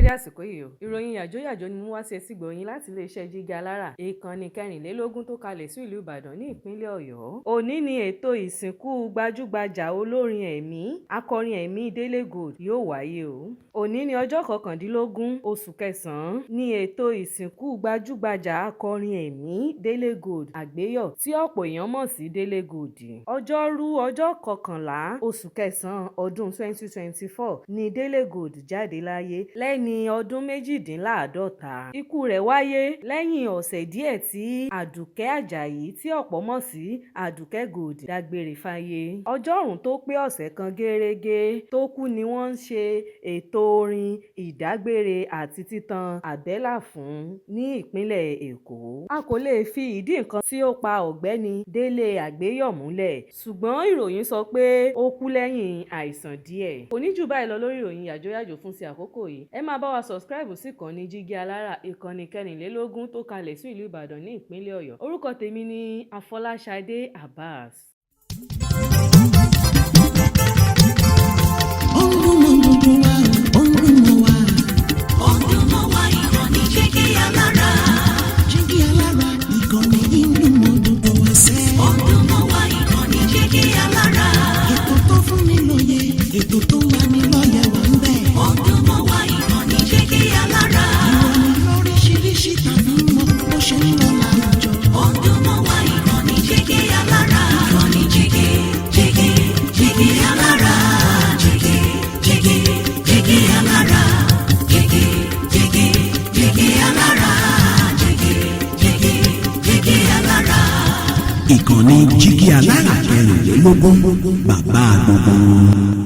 dédé àsìkò yìí o. Ìròyìn yàjóyàjó ni mo wá sí etí gbọ̀yìn láti iléeṣẹ́ Jígí Alára, ìkànnì 24 tó kalẹ̀ sí ìlú Ìbàdàn ní ìpínlẹ̀ Ọ̀yọ́. Òní ni ètò ìsìnkú gbajúgbajà olórin ẹ̀mí, akọrin ẹ̀mí Délé Gold yóò wáyé o. Òní ni ọjọ́ 19 oṣù kẹsàn-án ni ètò ìsìnkú gbajúgbajà akọrin ẹ̀mí Délé Gold Àgbéyọ̀ tí ọ̀pọ̀ èèyàn mọ̀ sí Délé Gold. Ọjọ́rú ọjọ́ 11 oṣù kẹsàn-án ọdún 2024 ni Délé Gold jáde láyé lẹ́ni ọdún 52. Ikú rẹ̀ wáyé lẹ́yìn ọ̀sẹ̀ díẹ̀ tí Àdùkẹ́ Àjàyí tí ọ̀pọ̀ mọ̀ sí Àdùkẹ́ Gold dágbére fáyé. Ọjọ́rùn tó pé ọ̀sẹ̀ kan gẹ́rẹ́gẹ́ tó kú ni wọ́n ń ṣe ètò orin ìdágbére àti títan àbẹ́là fún ní ìpínlẹ̀ Èkó. A kò lè fi ìdí nǹkan tí ó pa ọ̀gbẹ́ni Délé Àgbéyọ̀ múlẹ̀, ṣùgbọ́n ìròyìn sọ pé ó kú lẹ́yìn àìsàn díẹ̀. Kò ní jù báyìí lọ lórí ìròyìn yàjóyàjó fún ti àkókò yìí. Ẹ máa bá wa subscribe sí ìkànnì Jígí Alára, ìkànnì 24 tó kalẹ̀ sí ìlú Ìbàdàn ní ìpínlẹ̀ Ọ̀yọ́. Orúkọ tèmi ni Afọláṣadé Abbas. Ètò tó wà ní lọ́yẹ̀ wà ń bẹ̀. Ọdún mọ́ wá ìkànnì Jígí Alára. Ìròyìn lóríṣiríṣi tàbí mọ bó ṣe ń lọ láwùjọ. Ọdún mọ́ wá ìkànnì Jígí Alára. Ìkànnì Jígí Alára. Jígí Alára. Jígí Alára. Jígí Alára. Ìkànnì Jígí Alára 24 bàbá gbogbo.